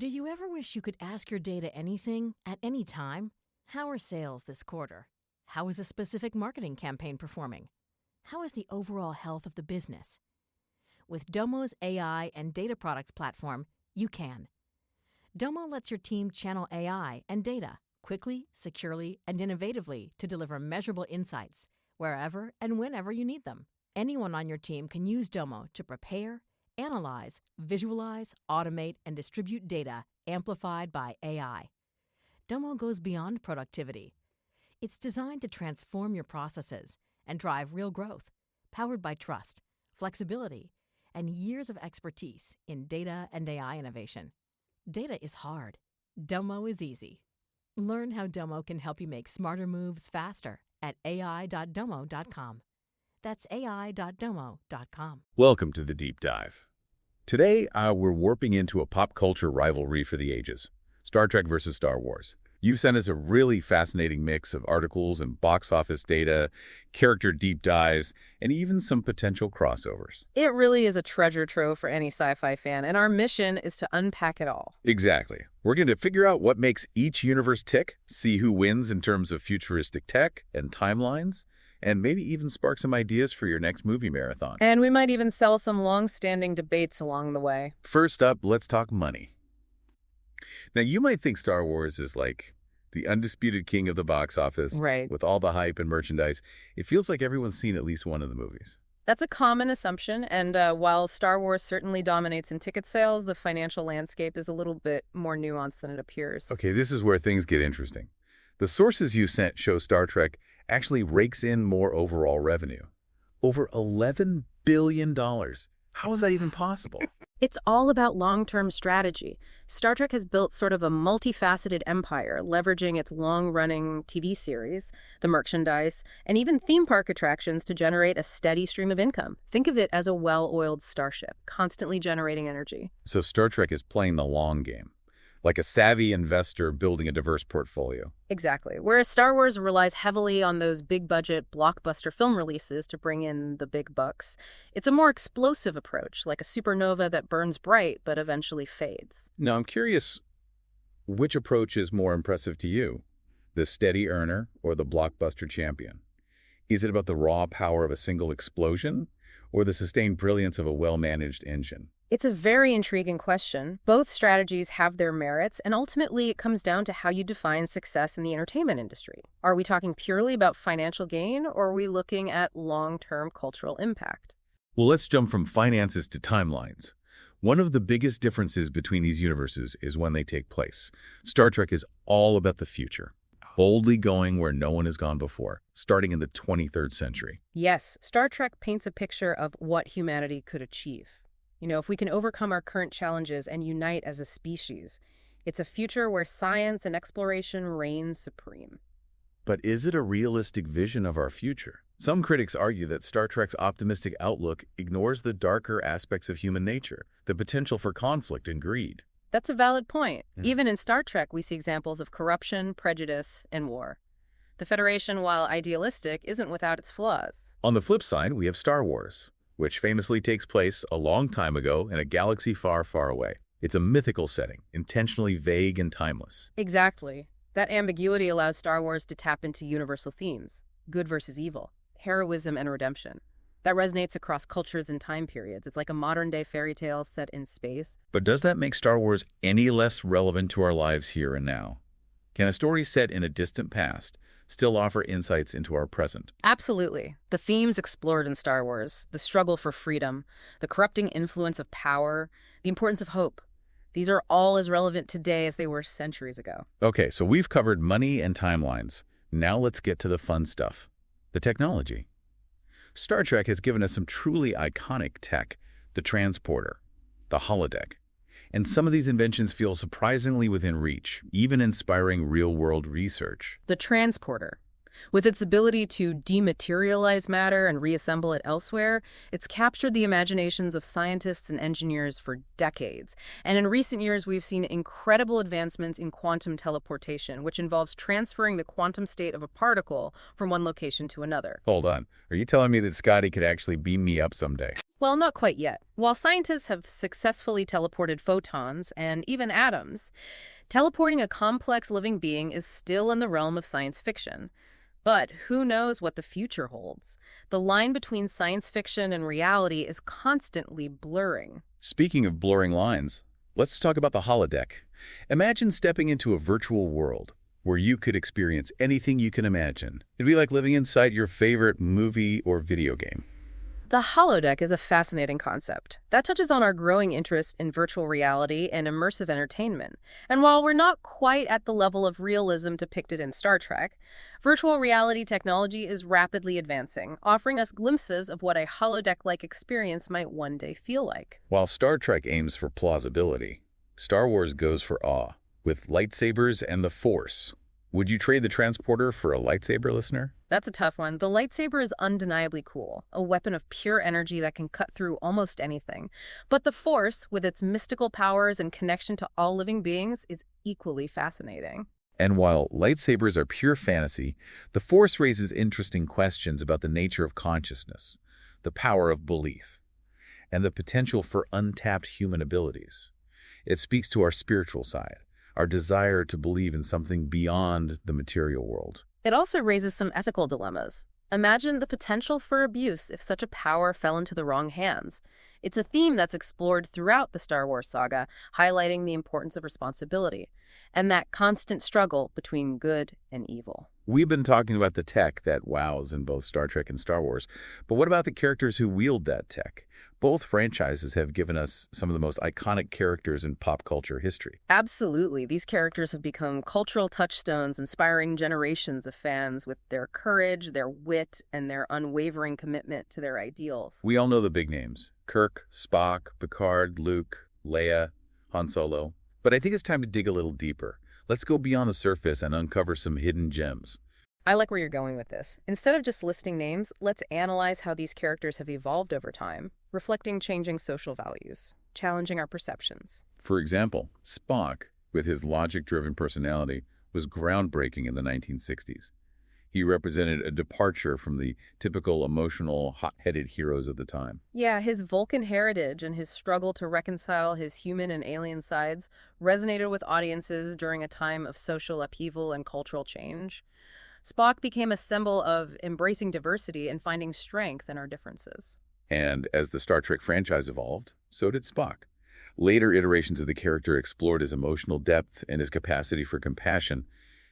Do you ever wish you could ask your data anything at any time? How are sales this quarter? How is a specific marketing campaign performing? How is the overall health of the business? With Domo's AI and data products platform, you can. Domo lets your team channel AI and data quickly, securely, and innovatively to deliver measurable insights wherever and whenever you need them. Anyone on your team can use Domo to prepare, analyze, visualize, automate, and distribute data amplified by AI. Domo goes beyond productivity. It's designed to transform your processes and drive real growth, powered by trust, flexibility, and years of expertise in data and AI innovation. Data is hard. Domo is easy. Learn how Domo can help you make smarter moves faster at ai.domo.com. That's ai.domo.com. Welcome to the Deep Dive. Today, we're warping into a pop culture rivalry for the ages, Star Trek versus Star Wars. You've sent us a really fascinating mix of articles and box office data, character deep dives, and even some potential crossovers. It really is a treasure trove for any sci-fi fan, and our mission is to unpack it all. Exactly. We're going to figure out what makes each universe tick, see who wins in terms of futuristic tech and timelines, and maybe even spark some ideas for your next movie marathon. And we might even sell some long-standing debates along the way. First up, let's talk money. Now, you might think Star Wars is like the undisputed king of the box office, right, with all the hype and merchandise. It feels like everyone's seen at least one of the movies. That's a common assumption, and while Star Wars certainly dominates in ticket sales, the financial landscape is a little bit more nuanced than it appears. Okay, this is where things get interesting. The sources you sent show Star Trek actually rakes in more overall revenue. Over $11 billion. How is that even possible? It's all about long-term strategy. Star Trek has built sort of a multifaceted empire, leveraging its long-running TV series, the merchandise, and even theme park attractions to generate a steady stream of income. Think of it as a well-oiled starship, constantly generating energy. So Star Trek is playing the long game, like a savvy investor building a diverse portfolio. Exactly. Whereas Star Wars relies heavily on those big-budget blockbuster film releases to bring in the big bucks, it's a more explosive approach, like a supernova that burns bright but eventually fades. Now, I'm curious, which approach is more impressive to you? The steady earner or the blockbuster champion? Is it about the raw power of a single explosion or the sustained brilliance of a well-managed engine? It's a very intriguing question. Both strategies have their merits, and ultimately it comes down to how you define success in the entertainment industry. Are we talking purely about financial gain, or are we looking at long-term cultural impact? Well, let's jump from finances to timelines. One of the biggest differences between these universes is when they take place. Star Trek is all about the future, boldly going where no one has gone before, starting in the 23rd century. Yes, Star Trek paints a picture of what humanity could achieve. You know, if we can overcome our current challenges and unite as a species, it's a future where science and exploration reign supreme. But is it a realistic vision of our future? Some critics argue that Star Trek's optimistic outlook ignores the darker aspects of human nature, the potential for conflict and greed. That's a valid point. Even in Star Trek, we see examples of corruption, prejudice, and war. The Federation, while idealistic, isn't without its flaws. On the flip side, we have Star Wars, which famously takes place a long time ago in a galaxy far, far away. It's a mythical setting, intentionally vague and timeless. Exactly. That ambiguity allows Star Wars to tap into universal themes, good versus evil, heroism and redemption. That resonates across cultures and time periods. It's like a modern-day fairy tale set in space. But does that make Star Wars any less relevant to our lives here and now? Can a story set in a distant past still offer insights into our present? Absolutely. The themes explored in Star Wars, the struggle for freedom, the corrupting influence of power, the importance of hope, these are all as relevant today as they were centuries ago. Okay, so we've covered money and timelines. Now let's get to the fun stuff, the technology. Star Trek has given us some truly iconic tech, the transporter, the holodeck. And some of these inventions feel surprisingly within reach, even inspiring real-world research. The transporter. With its ability to dematerialize matter and reassemble it elsewhere, it's captured the imaginations of scientists and engineers for decades. And in recent years, we've seen incredible advancements in quantum teleportation, which involves transferring the quantum state of a particle from one location to another. Hold on. Are you telling me that Scotty could actually beam me up someday? Well, not quite yet. While scientists have successfully teleported photons and even atoms, teleporting a complex living being is still in the realm of science fiction. But who knows what the future holds? The line between science fiction and reality is constantly blurring. Speaking of blurring lines, let's talk about the holodeck. Imagine stepping into a virtual world where you could experience anything you can imagine. It'd be like living inside your favorite movie or video game. The holodeck is a fascinating concept that touches on our growing interest in virtual reality and immersive entertainment. And while we're not quite at the level of realism depicted in Star Trek, virtual reality technology is rapidly advancing, offering us glimpses of what a holodeck-like experience might one day feel like. While Star Trek aims for plausibility, Star Wars goes for awe, with lightsabers and the Force. Would you trade the transporter for a lightsaber, listener? That's a tough one. The lightsaber is undeniably cool, a weapon of pure energy that can cut through almost anything. But the Force, with its mystical powers and connection to all living beings, is equally fascinating. And while lightsabers are pure fantasy, the Force raises interesting questions about the nature of consciousness, the power of belief, and the potential for untapped human abilities. It speaks to our spiritual side, our desire to believe in something beyond the material world. It also raises some ethical dilemmas. Imagine the potential for abuse if such a power fell into the wrong hands. It's a theme that's explored throughout the Star Wars saga, highlighting the importance of responsibility and that constant struggle between good and evil. We've been talking about the tech that wows in both Star Trek and Star Wars, but what about the characters who wield that tech? Both franchises have given us some of the most iconic characters in pop culture history. Absolutely. These characters have become cultural touchstones, inspiring generations of fans with their courage, their wit, and their unwavering commitment to their ideals. We all know the big names: Kirk, Spock, Picard, Luke, Leia, Han Solo. But I think it's time to dig a little deeper. Let's go beyond the surface and uncover some hidden gems. I like where you're going with this. Instead of just listing names, let's analyze how these characters have evolved over time, reflecting changing social values, challenging our perceptions. For example, Spock, with his logic-driven personality, was groundbreaking in the 1960s. He represented a departure from the typical emotional, hot-headed heroes of the time. Yeah, his Vulcan heritage and his struggle to reconcile his human and alien sides resonated with audiences during a time of social upheaval and cultural change. Spock became a symbol of embracing diversity and finding strength in our differences. And as the Star Trek franchise evolved, so did Spock. Later iterations of the character explored his emotional depth and his capacity for compassion,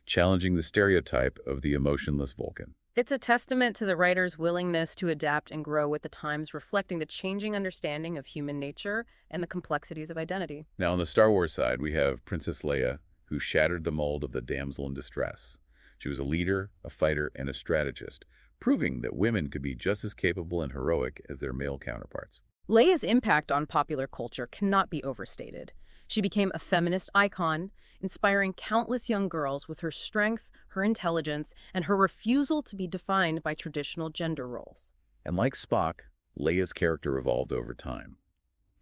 challenging the stereotype of the emotionless Vulcan. It's a testament to the writer's willingness to adapt and grow with the times, reflecting the changing understanding of human nature and the complexities of identity. Now, on the Star Wars side, we have Princess Leia, who shattered the mold of the damsel in distress. She was a leader, a fighter, and a strategist, proving that women could be just as capable and heroic as their male counterparts. Leia's impact on popular culture cannot be overstated. She became a feminist icon, inspiring countless young girls with her strength, her intelligence, and her refusal to be defined by traditional gender roles. And like Spock, Leia's character evolved over time.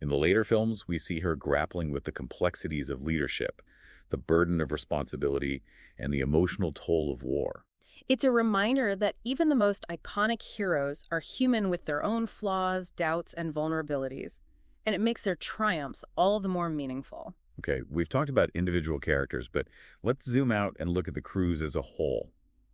In the later films, we see her grappling with the complexities of leadership, the burden of responsibility, and the emotional toll of war. It's a reminder that even the most iconic heroes are human with their own flaws, doubts, and vulnerabilities, and it makes their triumphs all the more meaningful. Okay, we've talked about individual characters, but let's zoom out and look at the crews as a whole.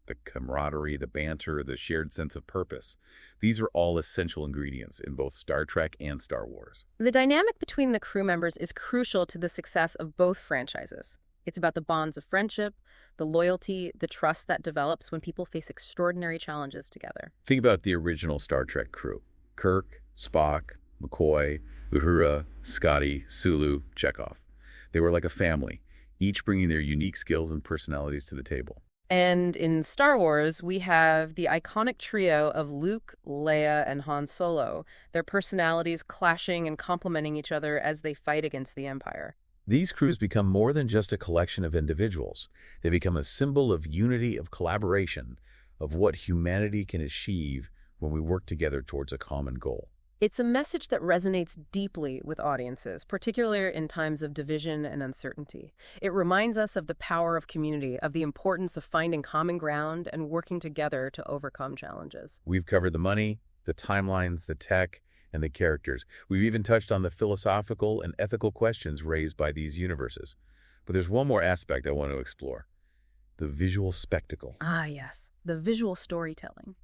The camaraderie, the banter, the shared sense of purpose. These are all essential ingredients in both Star Trek and Star Wars. The dynamic between the crew members is crucial to the success of both franchises. It's about the bonds of friendship, the loyalty, the trust that develops when people face extraordinary challenges together. Think about the original Star Trek crew. Kirk, Spock, McCoy, Uhura, Scotty, Sulu, Chekhov. They were like a family, each bringing their unique skills and personalities to the table. And in Star Wars, we have the iconic trio of Luke, Leia, and Han Solo, their personalities clashing and complementing each other as they fight against the Empire. These crews become more than just a collection of individuals. They become a symbol of unity, of collaboration, of what humanity can achieve when we work together towards a common goal. It's a message that resonates deeply with audiences, particularly in times of division and uncertainty. It reminds us of the power of community, of the importance of finding common ground and working together to overcome challenges. We've covered the money, the timelines, the tech, and the characters. We've even touched on the philosophical and ethical questions raised by these universes. But there's one more aspect I want to explore: the visual spectacle. Ah, yes, the visual storytelling,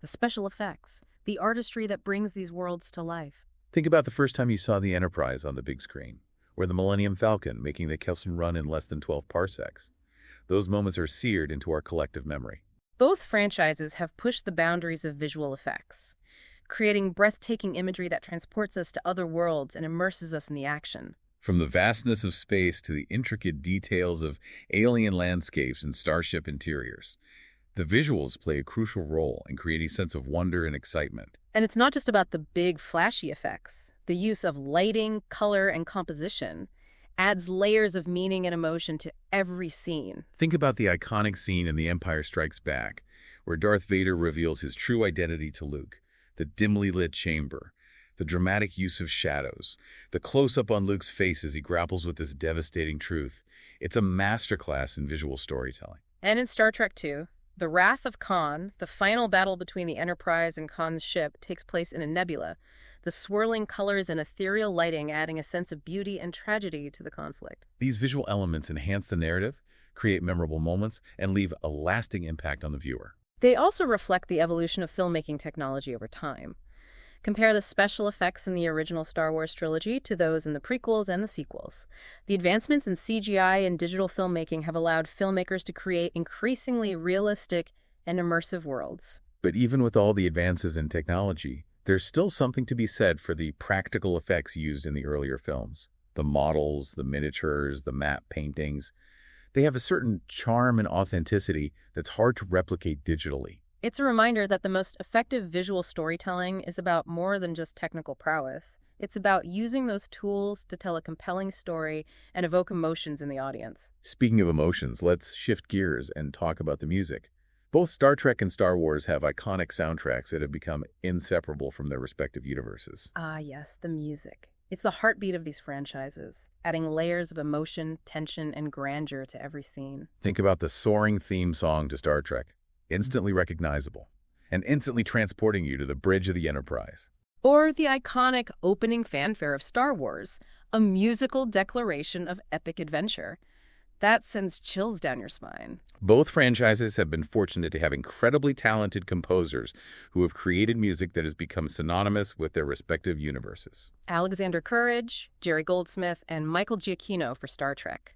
the special effects, the artistry that brings these worlds to life. Think about the first time you saw the Enterprise on the big screen, or the Millennium Falcon making the Kelson run in less than 12 parsecs. Those moments are seared into our collective memory. Both franchises have pushed the boundaries of visual effects, creating breathtaking imagery that transports us to other worlds and immerses us in the action. From the vastness of space to the intricate details of alien landscapes and starship interiors, the visuals play a crucial role in creating a sense of wonder and excitement. And it's not just about the big, flashy effects. The use of lighting, color, and composition adds layers of meaning and emotion to every scene. Think about the iconic scene in The Empire Strikes Back, where Darth Vader reveals his true identity to Luke: the dimly lit chamber, the dramatic use of shadows, the close-up on Luke's face as he grapples with this devastating truth. It's a masterclass in visual storytelling. And in Star Trek II, the Wrath of Khan, the final battle between the Enterprise and Khan's ship, takes place in a nebula, the swirling colors and ethereal lighting adding a sense of beauty and tragedy to the conflict. These visual elements enhance the narrative, create memorable moments, and leave a lasting impact on the viewer. They also reflect the evolution of filmmaking technology over time. Compare the special effects in the original Star Wars trilogy to those in the prequels and the sequels. The advancements in CGI and digital filmmaking have allowed filmmakers to create increasingly realistic and immersive worlds. But even with all the advances in technology, there's still something to be said for the practical effects used in the earlier films. The models, the miniatures, the matte paintings, they have a certain charm and authenticity that's hard to replicate digitally. It's a reminder that the most effective visual storytelling is about more than just technical prowess. It's about using those tools to tell a compelling story and evoke emotions in the audience. Speaking of emotions, let's shift gears and talk about the music. Both Star Trek and Star Wars have iconic soundtracks that have become inseparable from their respective universes. Ah, yes, the music. It's the heartbeat of these franchises, adding layers of emotion, tension, and grandeur to every scene. Think about the soaring theme song to Star Trek, instantly recognizable, and instantly transporting you to the bridge of the Enterprise. Or the iconic opening fanfare of Star Wars, a musical declaration of epic adventure. That sends chills down your spine. Both franchises have been fortunate to have incredibly talented composers who have created music that has become synonymous with their respective universes. Alexander Courage, Jerry Goldsmith, and Michael Giacchino for Star Trek,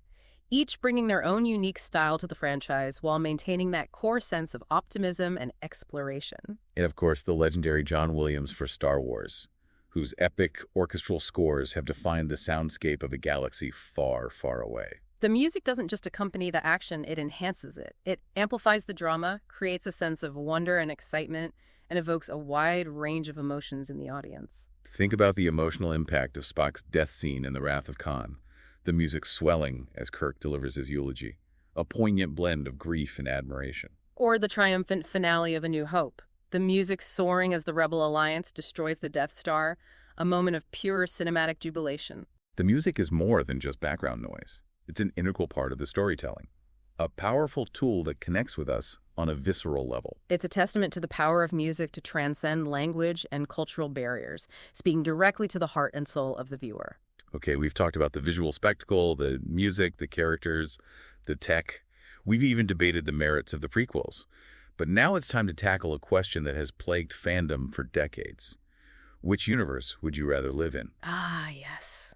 each bringing their own unique style to the franchise while maintaining that core sense of optimism and exploration. And of course, the legendary John Williams for Star Wars, whose epic orchestral scores have defined the soundscape of a galaxy far, far away. The music doesn't just accompany the action, it enhances it. It amplifies the drama, creates a sense of wonder and excitement, and evokes a wide range of emotions in the audience. Think about the emotional impact of Spock's death scene in The Wrath of Khan, the music swelling as Kirk delivers his eulogy, a poignant blend of grief and admiration. Or the triumphant finale of A New Hope, the music soaring as the Rebel Alliance destroys the Death Star, a moment of pure cinematic jubilation. The music is more than just background noise. It's an integral part of the storytelling, a powerful tool that connects with us on a visceral level. It's a testament to the power of music to transcend language and cultural barriers, speaking directly to the heart and soul of the viewer. Okay, we've talked about the visual spectacle, the music, the characters, the tech. We've even debated the merits of the prequels. But now it's time to tackle a question that has plagued fandom for decades. Which universe would you rather live in? Ah, yes.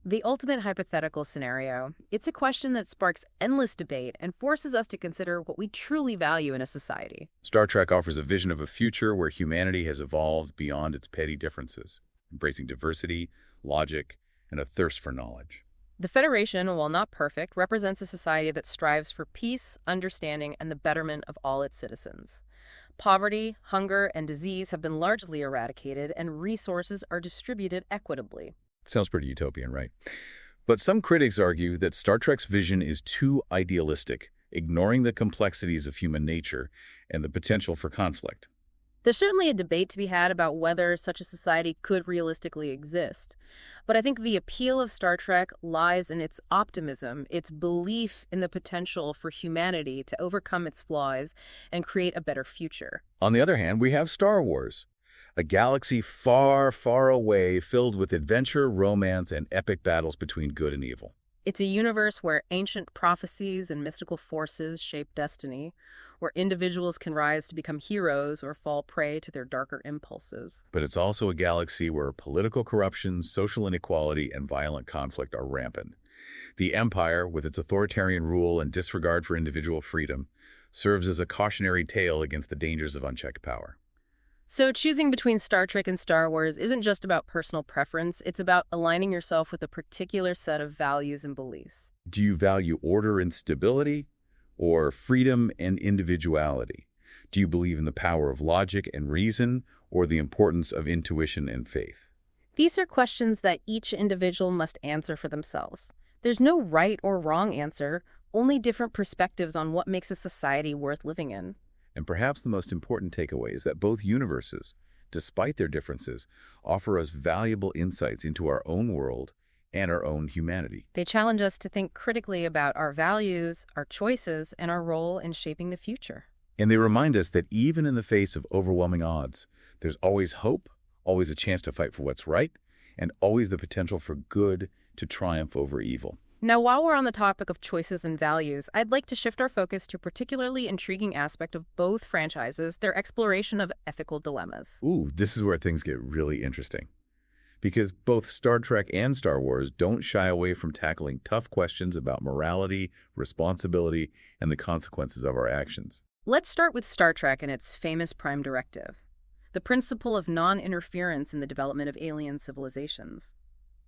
The ultimate hypothetical scenario. It's a question that sparks endless debate and forces us to consider what we truly value in a society. Star Trek offers a vision of a future where humanity has evolved beyond its petty differences, embracing diversity, logic, and a thirst for knowledge. The Federation, while not perfect, represents a society that strives for peace, understanding, and the betterment of all its citizens. Poverty, hunger, and disease have been largely eradicated, and resources are distributed equitably. Sounds pretty utopian, right? But some critics argue that Star Trek's vision is too idealistic, ignoring the complexities of human nature and the potential for conflict. There's certainly a debate to be had about whether such a society could realistically exist. But I think the appeal of Star Trek lies in its optimism, its belief in the potential for humanity to overcome its flaws and create a better future. On the other hand, we have Star Wars, A galaxy far, far away, filled with adventure, romance, and epic battles between good and evil. It's a universe where ancient prophecies and mystical forces shape destiny, where individuals can rise to become heroes or fall prey to their darker impulses. But it's also a galaxy where political corruption, social inequality, and violent conflict are rampant. The Empire, with its authoritarian rule and disregard for individual freedom, serves as a cautionary tale against the dangers of unchecked power. So choosing between Star Trek and Star Wars isn't just about personal preference, it's about aligning yourself with a particular set of values and beliefs. Do you value order and stability, or freedom and individuality? Do you believe in the power of logic and reason, or the importance of intuition and faith? These are questions that each individual must answer for themselves. There's no right or wrong answer, only different perspectives on what makes a society worth living in. And perhaps the most important takeaway is that both universes, despite their differences, offer us valuable insights into our own world and our own humanity. They challenge us to think critically about our values, our choices, and our role in shaping the future. And they remind us that even in the face of overwhelming odds, there's always hope, always a chance to fight for what's right, and always the potential for good to triumph over evil. Now, while we're on the topic of choices and values, I'd like to shift our focus to a particularly intriguing aspect of both franchises, their exploration of ethical dilemmas. Ooh, this is where things get really interesting. Because both Star Trek and Star Wars don't shy away from tackling tough questions about morality, responsibility, and the consequences of our actions. Let's start with Star Trek and its famous Prime Directive, the principle of non-interference in the development of alien civilizations.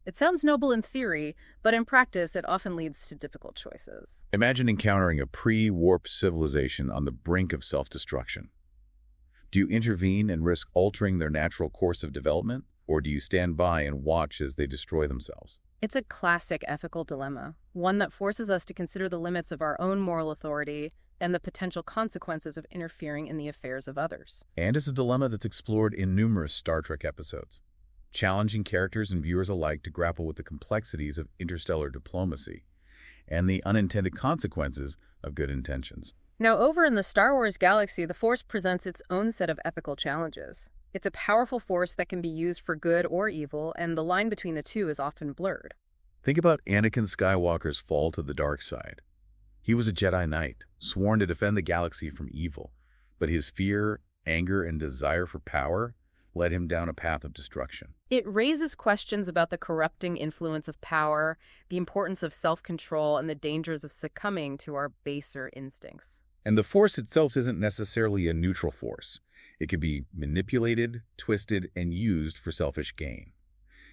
It sounds noble in theory, but in practice it often leads to difficult choices. Imagine encountering a pre-warp civilization on the brink of self-destruction. Do you intervene and risk altering their natural course of development, or do you stand by and watch as they destroy themselves? It's a classic ethical dilemma, one that forces us to consider the limits of our own moral authority and the potential consequences of interfering in the affairs of others. And it's a dilemma that's explored in numerous Star Trek episodes, challenging characters and viewers alike to grapple with the complexities of interstellar diplomacy and the unintended consequences of good intentions. Now, over in the Star Wars galaxy, the Force presents its own set of ethical challenges. It's a powerful force that can be used for good or evil, and the line between the two is often blurred. Think about Anakin Skywalker's fall to the dark side. He was a Jedi Knight, sworn to defend the galaxy from evil, but his fear, anger, and desire for power led him down a path of destruction. It raises questions about the corrupting influence of power, the importance of self-control, and the dangers of succumbing to our baser instincts. And the Force itself isn't necessarily a neutral force. It can be manipulated, twisted, and used for selfish gain.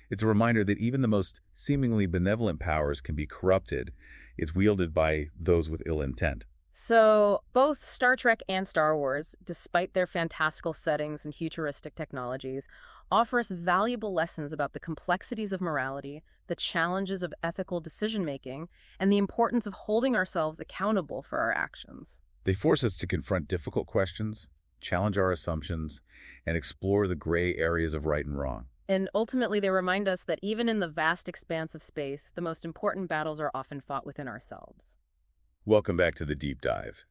It's a reminder that even the most seemingly benevolent powers can be corrupted. It's wielded by those with ill intent. So, both Star Trek and Star Wars, despite their fantastical settings and futuristic technologies, offer us valuable lessons about the complexities of morality, the challenges of ethical decision-making, and the importance of holding ourselves accountable for our actions. They force us to confront difficult questions, challenge our assumptions, and explore the gray areas of right and wrong. And ultimately, they remind us that even in the vast expanse of space, the most important battles are often fought within ourselves. Welcome back to the Deep Dive.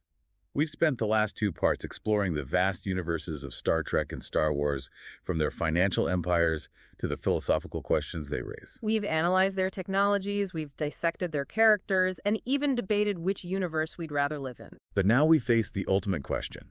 We've spent the last two parts exploring the vast universes of Star Trek and Star Wars, from their financial empires to the philosophical questions they raise. We've analyzed their technologies, we've dissected their characters, and even debated which universe we'd rather live in. But now we face the ultimate question.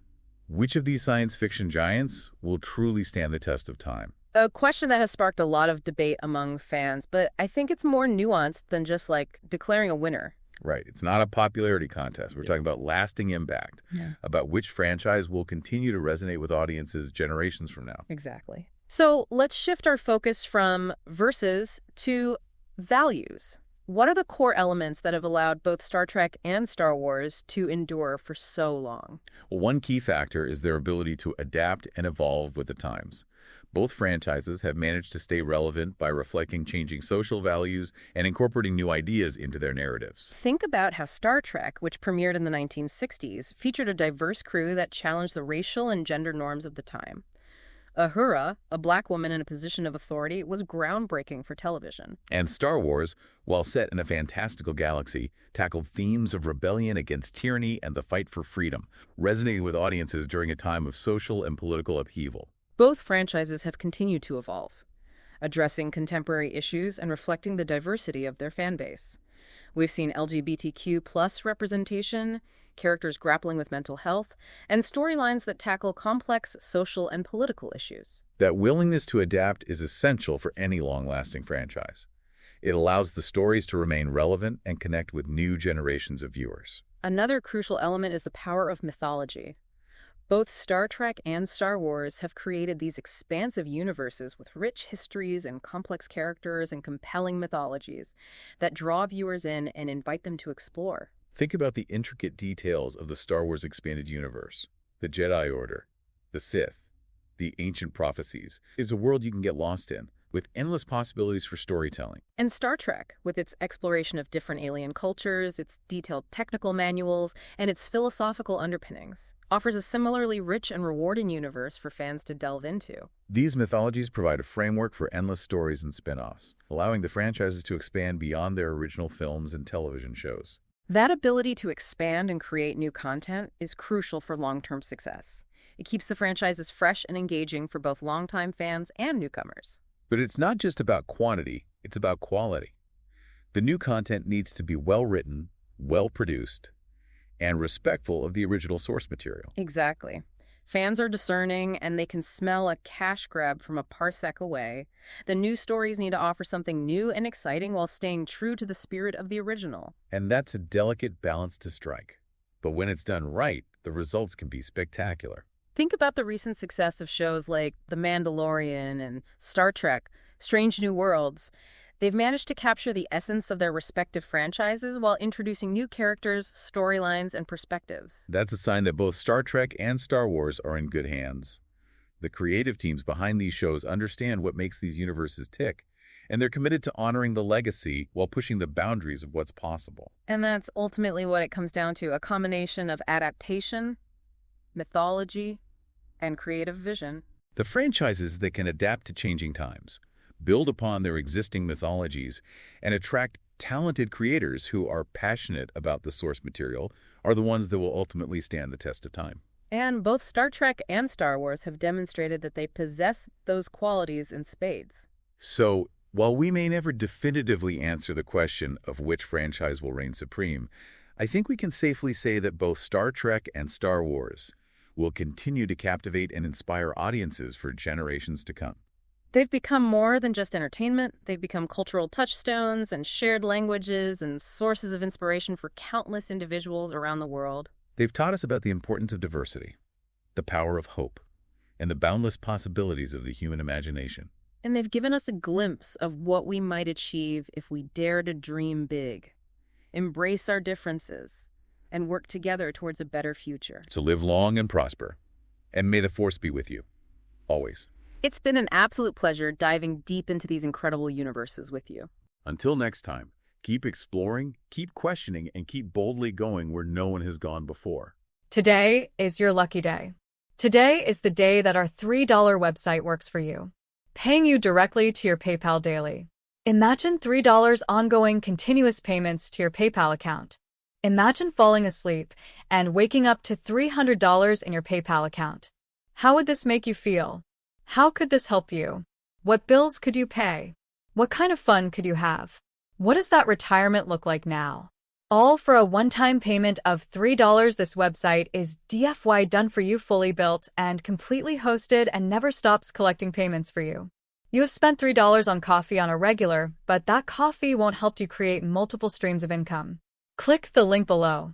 Which of these science fiction giants will truly stand the test of time? A question that has sparked a lot of debate among fans, but I think it's more nuanced than just like declaring a winner. Right. It's not a popularity contest. We're talking about lasting impact, about which franchise will continue to resonate with audiences generations from now. Exactly. So let's shift our focus from versus to values. What are the core elements that have allowed both Star Trek and Star Wars to endure for so long? Well, one key factor is their ability to adapt and evolve with the times. Both franchises have managed to stay relevant by reflecting changing social values and incorporating new ideas into their narratives. Think about how Star Trek, which premiered in the 1960s, featured a diverse crew that challenged the racial and gender norms of the time. Uhura, a black woman in a position of authority, was groundbreaking for television. And Star Wars, while set in a fantastical galaxy, tackled themes of rebellion against tyranny and the fight for freedom, resonating with audiences during a time of social and political upheaval. Both franchises have continued to evolve, addressing contemporary issues and reflecting the diversity of their fan base. We've seen LGBTQ+ representation, characters grappling with mental health, and storylines that tackle complex social and political issues. That willingness to adapt is essential for any long-lasting franchise. It allows the stories to remain relevant and connect with new generations of viewers. Another crucial element is the power of mythology. Both Star Trek and Star Wars have created these expansive universes with rich histories and complex characters and compelling mythologies that draw viewers in and invite them to explore. Think about the intricate details of the Star Wars expanded universe. The Jedi Order, the Sith, the ancient prophecies. It's a world you can get lost in, with endless possibilities for storytelling. And Star Trek, with its exploration of different alien cultures, its detailed technical manuals, and its philosophical underpinnings, offers a similarly rich and rewarding universe for fans to delve into. These mythologies provide a framework for endless stories and spin-offs, allowing the franchises to expand beyond their original films and television shows. That ability to expand and create new content is crucial for long-term success. It keeps the franchises fresh and engaging for both longtime fans and newcomers. But it's not just about quantity, it's about quality. The new content needs to be well-written, well-produced, and respectful of the original source material. Exactly. Fans are discerning, and they can smell a cash grab from a parsec away. The new stories need to offer something new and exciting while staying true to the spirit of the original. And that's a delicate balance to strike. But when it's done right, the results can be spectacular. Think about the recent success of shows like The Mandalorian and Star Trek, Strange New Worlds. They've managed to capture the essence of their respective franchises while introducing new characters, storylines, and perspectives. That's a sign that both Star Trek and Star Wars are in good hands. The creative teams behind these shows understand what makes these universes tick, and they're committed to honoring the legacy while pushing the boundaries of what's possible. And that's ultimately what it comes down to, a combination of adaptation, mythology, and creative vision. The franchises that can adapt to changing times, build upon their existing mythologies, and attract talented creators who are passionate about the source material are the ones that will ultimately stand the test of time. And both Star Trek and Star Wars have demonstrated that they possess those qualities in spades. So, while we may never definitively answer the question of which franchise will reign supreme, I think we can safely say that both Star Trek and Star Wars will continue to captivate and inspire audiences for generations to come. They've become more than just entertainment. They've become cultural touchstones and shared languages and sources of inspiration for countless individuals around the world. They've taught us about the importance of diversity, the power of hope, and the boundless possibilities of the human imagination. And they've given us a glimpse of what we might achieve if we dare to dream big, embrace our differences, and work together towards a better future. So live long and prosper, and may the Force be with you, always. It's been an absolute pleasure diving deep into these incredible universes with you. Until next time, keep exploring, keep questioning, and keep boldly going where no one has gone before. Today is your lucky day. Today is the day that our $3 website works for you, paying you directly to your PayPal daily. Imagine $3 ongoing continuous payments to your PayPal account. Imagine falling asleep and waking up to $300 in your PayPal account. How would this make you feel? How could this help you? What bills could you pay? What kind of fun could you have? What does that retirement look like now? All for a one-time payment of $3. This website is DFY done for you, fully built and completely hosted, and never stops collecting payments for you. You have spent $3 on coffee on a regular, but that coffee won't help you create multiple streams of income. Click the link below.